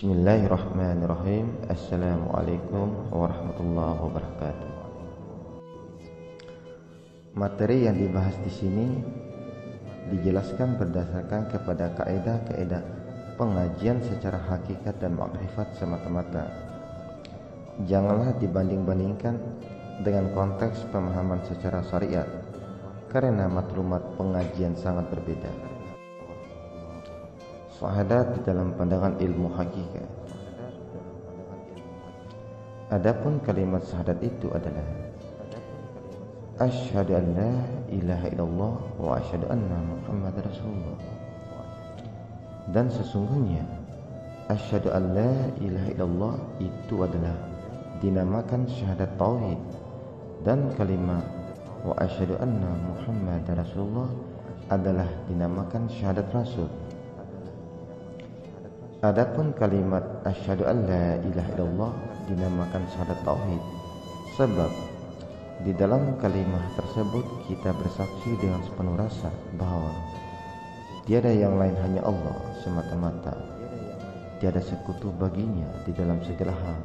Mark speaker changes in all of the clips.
Speaker 1: Bismillahirrahmanirrahim. Assalamualaikum warahmatullahi wabarakatuh. Materi yang dibahas di sini dijelaskan berdasarkan kepada kaidah-kaidah pengajian secara hakikat dan makrifat semata-mata. Janganlah dibanding-bandingkan dengan konteks pemahaman secara syariat, karena matlumat pengajian sangat berbeda. Syahadat di dalam pandangan ilmu hakikat. Adapun kalimat syahadat itu adalah asyhadu an la ilaha illallah wa asyhadu anna Muhammadar Rasulullah. Dan sesungguhnya asyhadu an la ilaha illallah itu adalah dinamakan syahadat tauhid, dan kalimat wa asyhadu anna Muhammadar Rasulullah adalah dinamakan syahadat rasul. Adapun kalimat asyhadu an la ilaha illallah dinamakan syahadat tauhid, sebab di dalam kalimat tersebut kita bersaksi dengan sepenuh rasa bahwa tiada yang lain hanya Allah semata-mata, tiada sekutu baginya di dalam segala hal,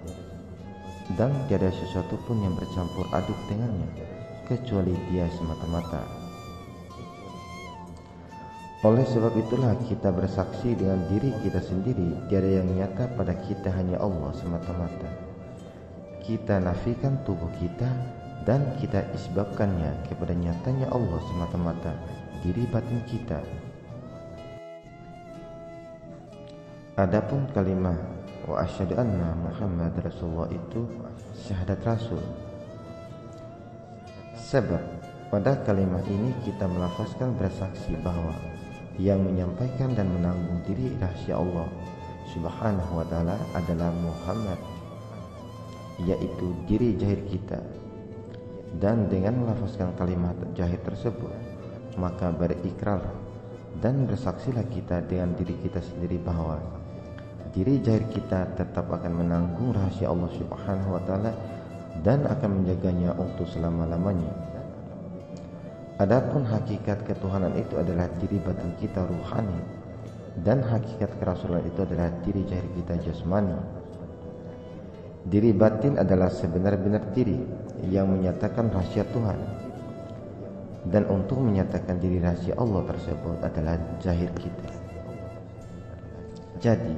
Speaker 1: dan tiada sesuatu pun yang bercampur aduk dengannya kecuali Dia semata-mata. Oleh sebab itulah kita bersaksi dengan diri kita sendiri, tiada yang nyata pada kita hanya Allah semata-mata. Kita nafikan tubuh kita dan kita isbabkannya kepada nyatanya Allah semata-mata, diri batin kita. Adapun kalimat wa asyhadu anna Muhammad Rasulullah itu syahadat rasul. Sebab pada kalimat ini kita melafazkan bersaksi bahwa yang menyampaikan dan menanggung diri rahasia Allah Subhanahu wa ta'ala adalah Muhammad, yaitu diri zahir kita. Dan dengan melafazkan kalimat zahir tersebut, maka berikrar dan bersaksilah kita dengan diri kita sendiri bahwa diri zahir kita tetap akan menanggung rahasia Allah Subhanahu wa ta'ala dan akan menjaganya untuk selama-lamanya. Adapun hakikat ketuhanan itu adalah diri batin kita ruhani, dan hakikat kerasulan itu adalah diri zahir kita jasmani. Diri batin adalah sebenar-benar diri yang menyatakan rahasia Tuhan, dan untuk menyatakan diri rahasia Allah tersebut adalah zahir kita. Jadi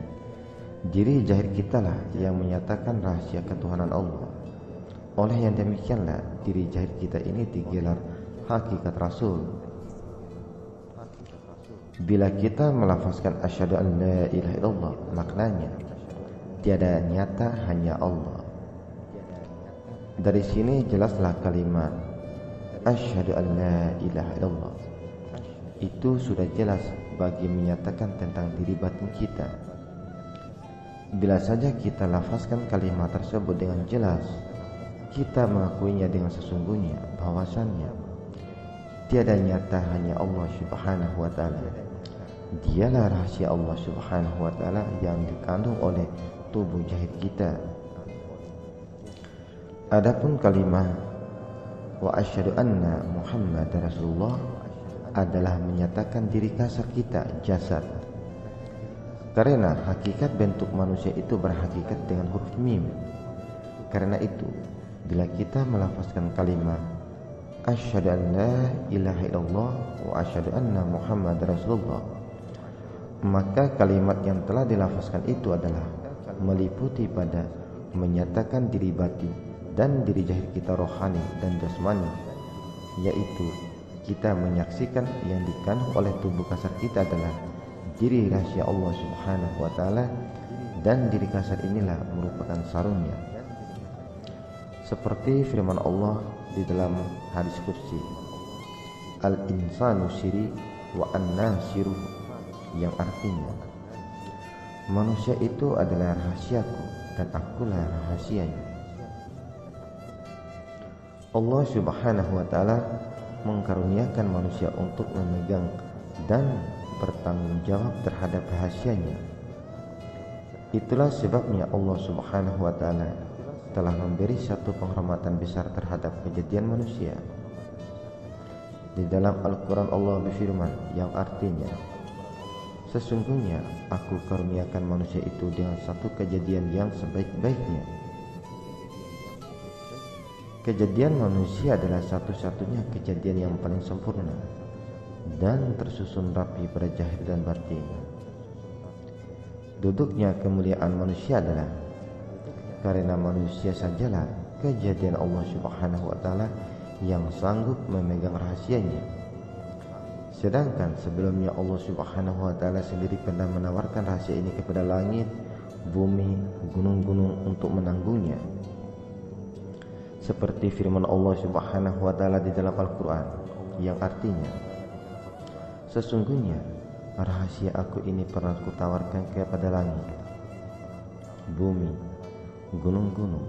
Speaker 1: diri zahir kitalah yang menyatakan rahasia ketuhanan Allah. Oleh yang demikianlah diri zahir kita ini digelar hakikat rasul. Bila kita melafazkan asyhadu an la ilaha illallah, maknanya tiada nyata hanya Allah. Dari sini jelaslah kalimat asyhadu an la ilaha illallah itu sudah jelas bagi menyatakan tentang diri batin kita. Bila saja kita lafazkan kalimat tersebut dengan jelas, kita mengakuinya dengan sesungguhnya bahwasannya tiada nyata hanya Allah Subhanahu wa ta'ala. Dialah rahasia Allah Subhanahu wa ta'ala yang dikandung oleh tubuh zahir kita. Adapun kalimat wa asyhadu anna Muhammad Rasulullah adalah menyatakan diri kasar kita, jasad. Karena hakikat bentuk manusia itu berhakikat dengan huruf mim. Karena itu, bila kita melafazkan kalimat asyhadu an la ilaha illallah wa asyhadu anna Muhammad Rasulullah, maka kalimat yang telah dilafazkan itu adalah meliputi pada menyatakan diri batin dan diri zahir kita rohani dan jasmani, yaitu kita menyaksikan yang dikandung oleh tubuh kasar kita adalah diri rahasia Allah Subhanahu wa ta'ala, dan diri kasar inilah merupakan sarungnya. Seperti firman Allah di dalam hadis qudsi, al-insanu siri wa an-nasiru, yang artinya manusia itu adalah rahasiaku dan akulah rahasianya. Allah Subhanahu wa ta'ala mengkaruniakan manusia untuk memegang dan bertanggung jawab terhadap rahasianya. Itulah sebabnya Allah Subhanahu wa ta'ala telah memberi satu penghormatan besar terhadap kejadian manusia. Di dalam Al-Quran Allah berfirman yang artinya Sesungguhnya aku karuniakan manusia itu dengan satu kejadian yang sebaik-baiknya. Kejadian manusia adalah satu-satunya kejadian yang paling sempurna dan tersusun rapi pada zahir dan batin. Duduknya kemuliaan manusia adalah karena manusia sajalah kejadian Allah Subhanahu wa Ta'ala yang sanggup memegang rahasianya. Sedangkan sebelumnya Allah Subhanahu wa Ta'ala sendiri pernah menawarkan rahasia ini kepada langit, bumi, gunung-gunung untuk menanggungnya. Seperti firman Allah Subhanahu wa Ta'ala di dalam Al-Quran yang artinya, sesungguhnya rahasia aku ini pernah kutawarkan kepada langit, bumi, gunung-gunung,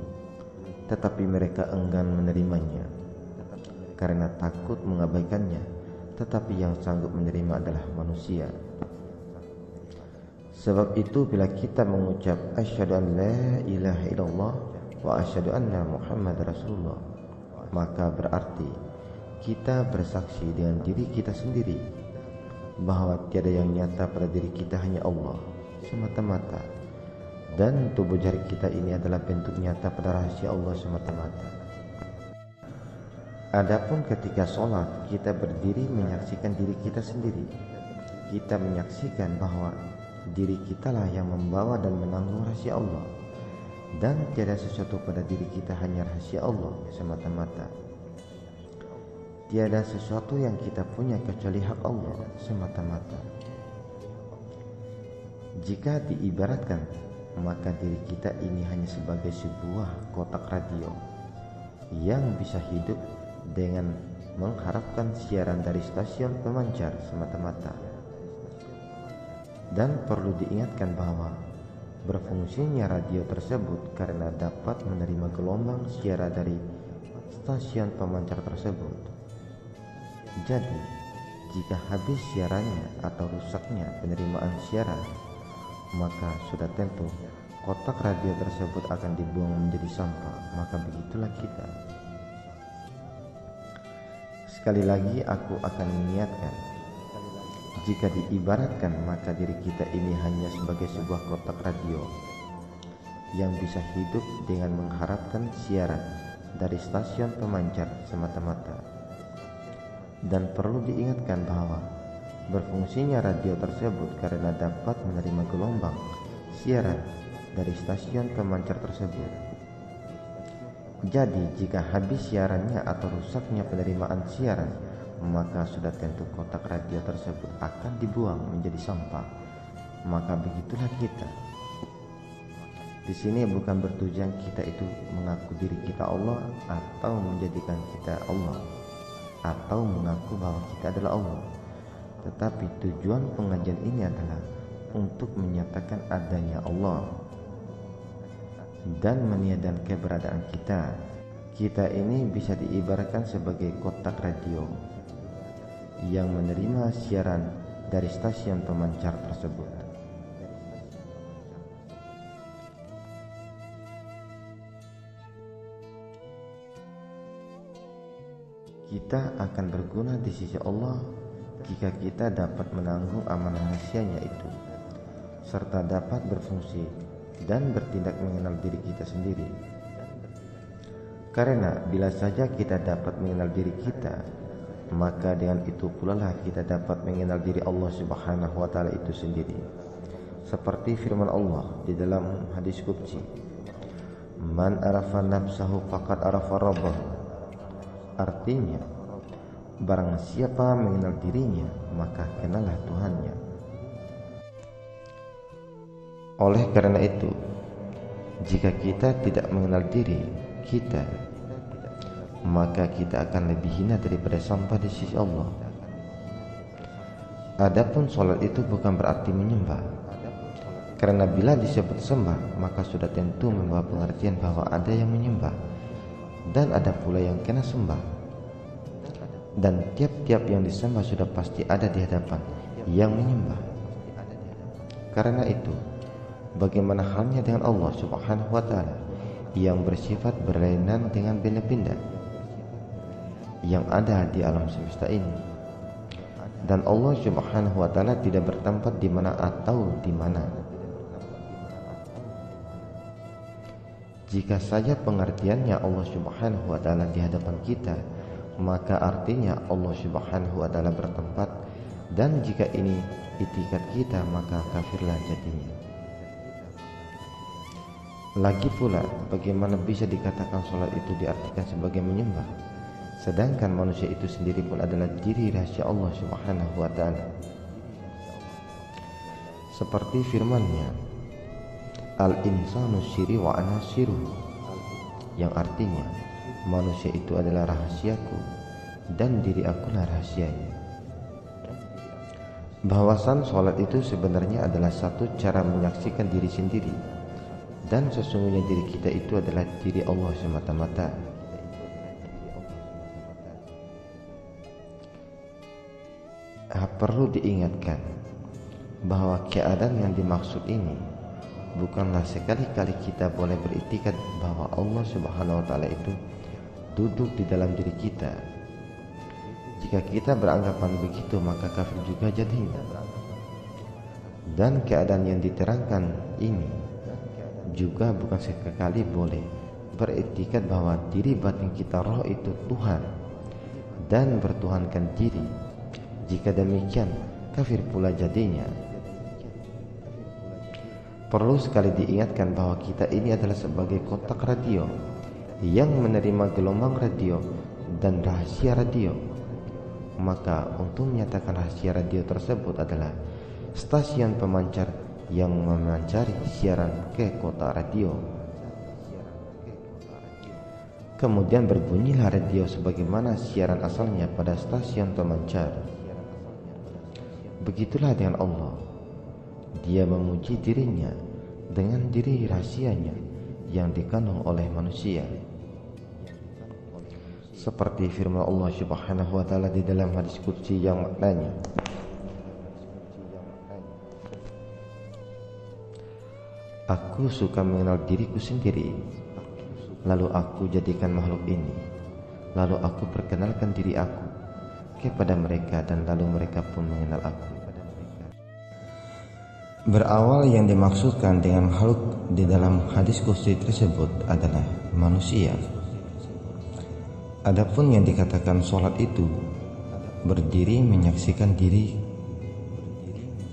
Speaker 1: tetapi mereka enggan menerimanya karena takut mengabaikannya. Tetapi yang sanggup menerima adalah manusia. Sebab itu bila kita mengucap asyhadu an la ilaha illallah wa asyhadu anna Muhammad Rasulullah, maka berarti kita bersaksi dengan diri kita sendiri bahwa tiada yang nyata pada diri kita hanya Allah semata-mata, dan tubuh jari kita ini adalah bentuk nyata pada rahasia Allah semata-mata. Adapun ketika sholat, kita berdiri menyaksikan diri kita sendiri. Kita menyaksikan bahwa diri kitalah yang membawa dan menanggung rahasia Allah, dan tiada sesuatu pada diri kita hanya rahasia Allah semata-mata. Tiada sesuatu yang kita punya kecuali hak Allah semata-mata. Jika diibaratkan, maka diri kita ini hanya sebagai sebuah kotak radio yang bisa hidup dengan mengharapkan siaran dari stasiun pemancar semata-mata. Dan perlu diingatkan bahwa berfungsinya radio tersebut karena dapat menerima gelombang siaran dari stasiun pemancar tersebut. Jadi, jika habis siarannya atau rusaknya penerimaan siaran, maka sudah tentu kotak radio tersebut akan dibuang menjadi sampah. Maka begitulah kita. Sekali lagi aku akan mengingatkan, jika diibaratkan maka diri kita ini hanya sebagai sebuah kotak radio yang bisa hidup dengan mengharapkan siaran dari stasiun pemancar semata-mata. Dan perlu diingatkan bahwa berfungsinya radio tersebut karena dapat menerima gelombang siaran dari stasiun pemancar tersebut. Jadi jika habis siarannya atau rusaknya penerimaan siaran, maka sudah tentu kotak radio tersebut akan dibuang menjadi sampah. Maka begitulah kita. Di sini bukan bertujuan kita itu mengaku diri kita Allah atau menjadikan kita Allah, atau mengaku bahwa kita adalah Allah. Tetapi tujuan pengajian ini adalah untuk menyatakan adanya Allah dan meniadakan keberadaan kita. Kita ini bisa diibaratkan sebagai kotak radio yang menerima siaran dari stasiun pemancar tersebut. Kita akan berguna di sisi Allah jika kita dapat menanggung amanah rahasianya itu, serta dapat berfungsi dan bertindak mengenal diri kita sendiri. Karena bila saja kita dapat mengenal diri kita, maka dengan itu pula lah kita dapat mengenal diri Allah Subhanahu wa Ta'ala itu sendiri. Seperti firman Allah di dalam hadis qudsi, man arafa nafsahu faqad arafa rabbahu. Artinya, barang siapa mengenal dirinya, maka kenallah Tuhannya. Oleh karena itu, jika kita tidak mengenal diri kita, maka kita akan lebih hina daripada sampah di sisi Allah. Adapun sholat itu bukan berarti menyembah, karena bila disebut sembah, maka sudah tentu membawa pengertian bahwa ada yang menyembah dan ada pula yang kena sembah. Dan tiap-tiap yang disembah sudah pasti ada di hadapan yang menyembah. Karena itu, bagaimana halnya dengan Allah Subhanahu wa Ta'ala yang bersifat berlainan dengan benda-benda yang ada di alam semesta ini? dan Allah Subhanahu wa taala tidak bertempat di mana atau di mana. Jika saja pengertiannya Allah Subhanahu wa taala di hadapan kita, maka artinya Allah Subhanahu wa taala bertempat, dan jika ini itikat kita maka kafirlah jadinya. Lagi pula, bagaimana bisa dikatakan sholat itu diartikan sebagai menyembah, sedangkan manusia itu sendiri pun adalah diri rahasia Allah Subhanahu wa taala. Seperti firman-Nya, Al-insanu syiri wa ana syiruh, yang artinya manusia itu adalah rahasiaku dan diri akulah rahasianya. Bahwasan sholat itu sebenarnya adalah satu cara menyaksikan diri sendiri, dan sesungguhnya diri kita itu adalah diri Allah semata-mata. Perlu diingatkan bahwa keadaan yang dimaksud ini bukanlah sekali-kali kita boleh beriktikad bahwa Allah Subhanahu wa taala itu duduk di dalam diri kita. Jika kita beranggapan begitu, maka kafir juga jadinya. Dan keadaan yang diterangkan ini juga bukan sekali boleh beriktikad bahwa diri batin kita roh itu Tuhan dan bertuhankan diri. Jika demikian, kafir pula jadinya. Perlu sekali diingatkan bahwa kita ini adalah sebagai kotak radio yang menerima gelombang radio dan rahasia radio. Maka untuk menyatakan rahasia radio tersebut adalah stasiun pemancar yang memancari siaran ke kotak radio. Kemudian berbunyilah radio sebagaimana siaran asalnya pada stasiun pemancar. Begitulah dengan Allah. Dia memuji dirinya dengan diri rahasianya yang dikandung oleh manusia, seperti firman Allah Subhanahu wa taala di dalam hadis qudsi yang maknanya, Aku suka mengenal diriku sendiri, lalu aku jadikan makhluk ini, lalu aku perkenalkan diri aku kepada mereka, dan lalu mereka pun mengenal aku. Berawal yang dimaksudkan dengan makhluk di dalam hadis qudsi tersebut adalah manusia. Adapun yang dikatakan sholat itu berdiri menyaksikan diri,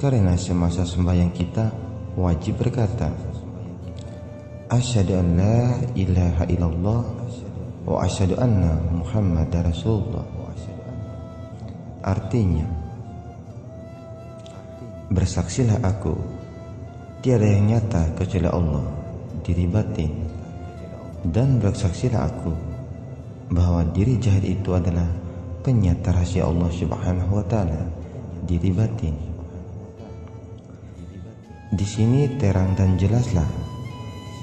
Speaker 1: karena semasa sembahyang kita wajib berkata, Asyhadu an la ilaha illallah wa asyhadu anna Muhammadar Rasulullah. Artinya, bersaksilah aku, tiada yang nyata kecuali Allah, diri batin, dan bersaksilah aku bahwa diri jahit itu adalah penyata rahasia Allah Subhanahu wa taala, diri batin. Di sini terang dan jelaslah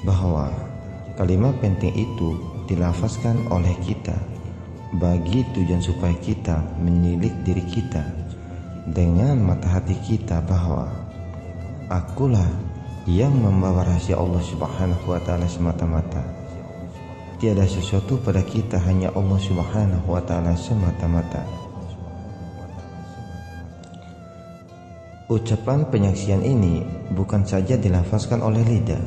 Speaker 1: bahwa kalimat penting itu dilafazkan oleh kita bagi tujuan supaya kita menilik diri kita dengan mata hati kita bahwa akulah yang membawa rahasia Allah Subhanahu wa taala semata-mata. Tiada sesuatu pada kita, hanya Allah Subhanahu wa taala semata-mata. Ucapan penyaksian ini bukan saja dilafazkan oleh lidah,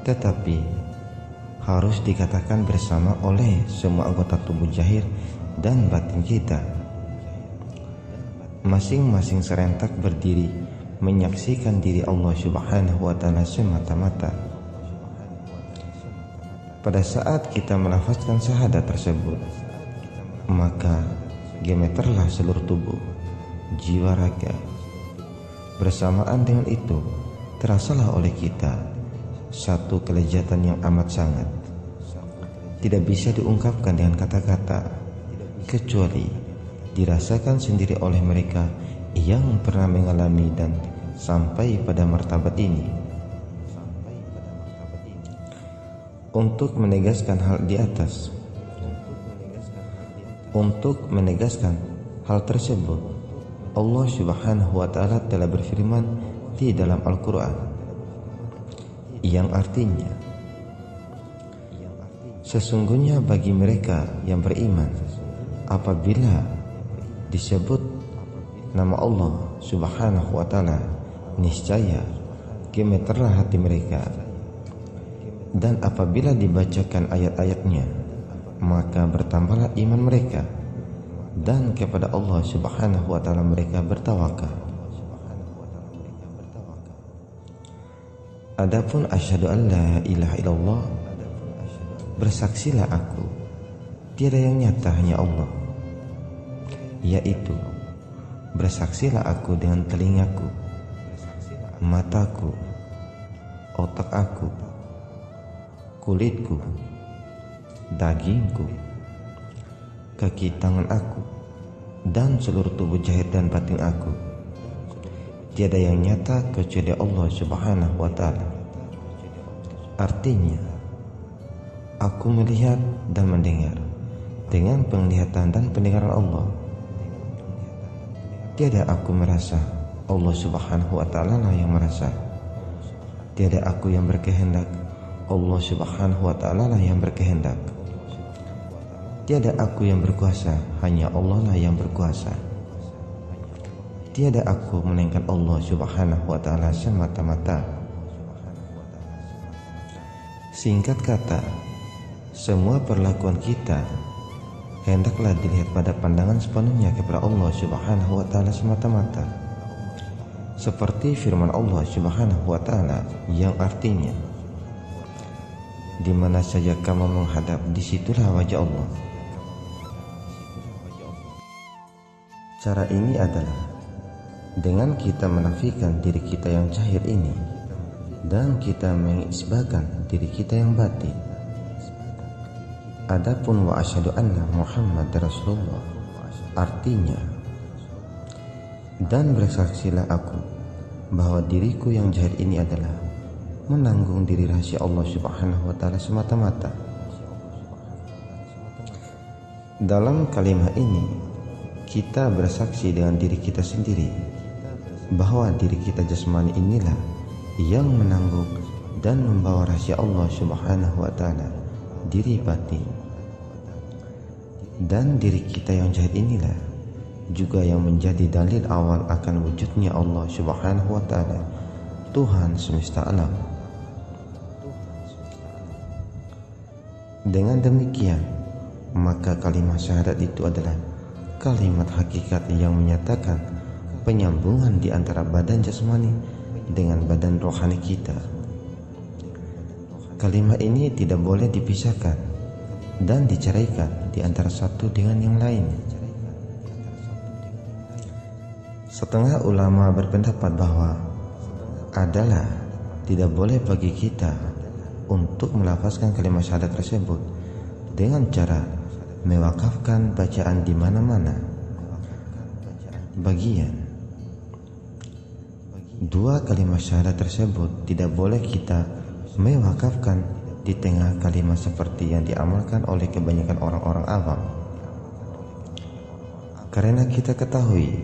Speaker 1: tetapi harus dikatakan bersama oleh semua anggota tubuh zahir dan batin kita. Masing-masing serentak berdiri menyaksikan diri Allah Subhanahu wa taala semata-mata. Pada saat kita melafazkan syahadat tersebut, maka gemeterlah seluruh tubuh, jiwa, raga. Bersamaan dengan itu, terasalah oleh kita satu kelezatan yang amat sangat, tidak bisa diungkapkan dengan kata-kata, kecuali dirasakan sendiri oleh mereka yang pernah mengalami dan sampai pada martabat ini. Untuk menegaskan hal di atas, untuk menegaskan hal tersebut, Allah Subhanahu wa taala telah berfirman di dalam Al-Qur'an, yang artinya, sesungguhnya bagi mereka yang beriman, apabila disebut nama Allah Subhanahu wa ta'ala, niscaya gemeterlah hati mereka. Dan apabila dibacakan ayat-ayatnya, maka bertambahlah iman mereka, dan kepada Allah Subhanahu wa ta'ala mereka bertawakal. Adapun asyhadu an la ilaha illallah, bersaksilah aku tiada yang nyata hanya Allah, yaitu bersaksilah aku dengan telingaku, mataku, otak aku, kulitku, dagingku, kaki tangan aku, dan seluruh tubuh zahir dan batin aku. Tiada yang nyata kecuali Allah Subhanahu wa ta'ala. Artinya, aku melihat dan mendengar dengan penglihatan dan pendengaran Allah. Tiada aku merasa, Allah Subhanahu wa ta'ala lah yang merasa. Tiada aku yang berkehendak, Allah Subhanahu wa ta'ala lah yang berkehendak. Tiada aku yang berkuasa, hanya Allah lah yang berkuasa. Tiada aku melainkan Allah Subhanahu wa ta'ala semata-mata. Singkat kata, semua perlakuan kita hendaklah dilihat pada pandangan sepenuhnya kepada Allah Subhanahu wa ta'ala semata-mata. Seperti firman Allah Subhanahu wa ta'ala yang artinya, di mana saja kamu menghadap, disitulah wajah Allah. Cara ini adalah dengan kita menafikan diri kita yang zahir ini, dan kita mengisbahkan diri kita yang batin. Adapun wa asyhadu anna Muhammad Rasulullah, artinya, dan bersaksilah aku bahwa diriku yang zahir ini adalah menanggung diri rahasia Allah Subhanahu wa ta'ala semata-mata. Dalam kalimat ini kita bersaksi dengan diri kita sendiri bahwa diri kita jasmani inilah yang menanggung dan membawa rahasia Allah Subhanahu wa ta'ala, diri batin. Dan diri kita yang zahir inilah juga yang menjadi dalil awal akan wujudnya Allah Subhanahu wa ta'ala, Tuhan semesta alam. Dengan demikian, maka kalimat syahadat itu adalah kalimat hakikat yang menyatakan penyambungan di antara badan jasmani dengan badan rohani kita. Kalimat ini tidak boleh dipisahkan dan diceraikan di antara satu dengan yang lain. Setengah ulama berpendapat bahwa adalah tidak boleh bagi kita untuk melafazkan kalimat syahadat tersebut dengan cara mewakafkan bacaan di mana-mana. Bagian dua kalimat syahadat tersebut tidak boleh kita mewakafkan di tengah kalimat seperti yang diamalkan oleh kebanyakan orang-orang awam. Karena kita ketahui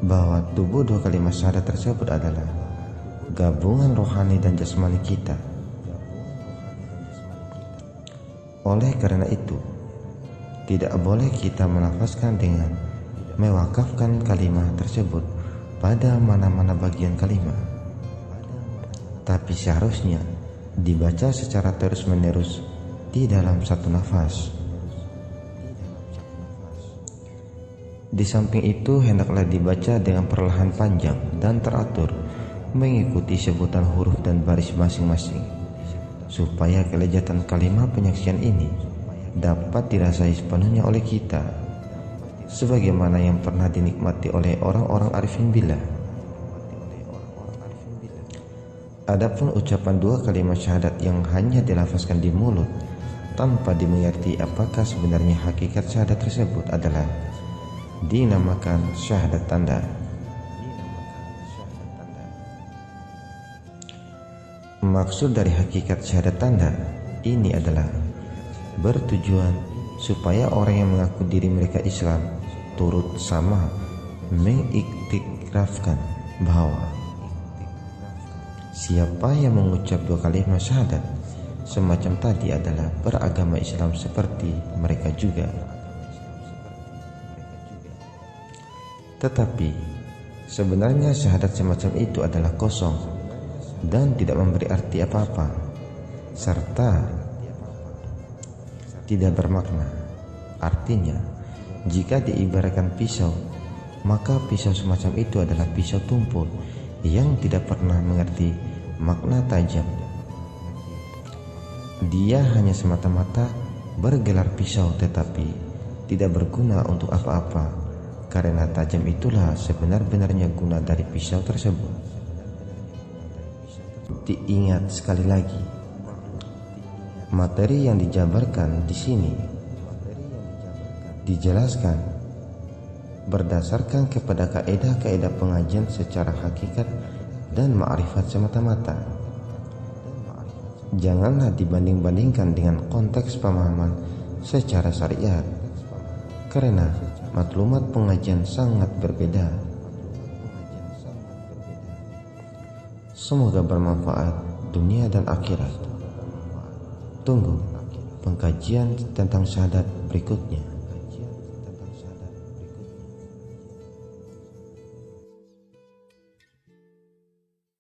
Speaker 1: bahwa tubuh dua kalimat syahadat tersebut adalah gabungan rohani dan jasmani kita. Oleh karena itu, tidak boleh kita melafazkan dengan mewakafkan kalimat tersebut pada mana-mana bagian kalimat, tapi seharusnya dibaca secara terus-menerus di dalam satu nafas. Di samping itu, hendaklah dibaca dengan perlahan panjang dan teratur mengikuti sebutan huruf dan baris masing-masing, supaya kelezatan kalimat penyaksian ini dapat dirasai sepenuhnya oleh kita, sebagaimana yang pernah dinikmati oleh orang-orang arifin billah. Adapun ucapan dua kalimat syahadat yang hanya dilafazkan di mulut tanpa dimengerti apakah sebenarnya hakikat syahadat tersebut adalah dinamakan syahadat tanda. Maksud dari hakikat syahadat tanda ini adalah bertujuan supaya orang yang mengaku diri mereka Islam turut sama mengiktikrafkan bahwa siapa yang mengucap dua kalimat syahadat semacam tadi adalah beragama Islam seperti mereka juga. Tetapi sebenarnya syahadat semacam itu adalah kosong dan tidak memberi arti apa-apa, serta tidak bermakna. Artinya, jika diibaratkan pisau, maka pisau semacam itu adalah pisau tumpul yang tidak pernah mengerti makna tajam. Dia hanya semata-mata bergelar pisau, tetapi tidak berguna untuk apa-apa, karena tajam itulah sebenar-benarnya guna dari pisau tersebut. Diingat sekali lagi, materi yang dijabarkan di sini dijelaskan berdasarkan kepada kaidah-kaidah pengajian secara hakikat dan ma'rifat semata-mata. Janganlah dibanding-bandingkan dengan konteks pemahaman secara syariat, karena maklumat pengajian sangat berbeda. Semoga bermanfaat dunia dan akhirat. Tunggu pengkajian tentang syahadat berikutnya.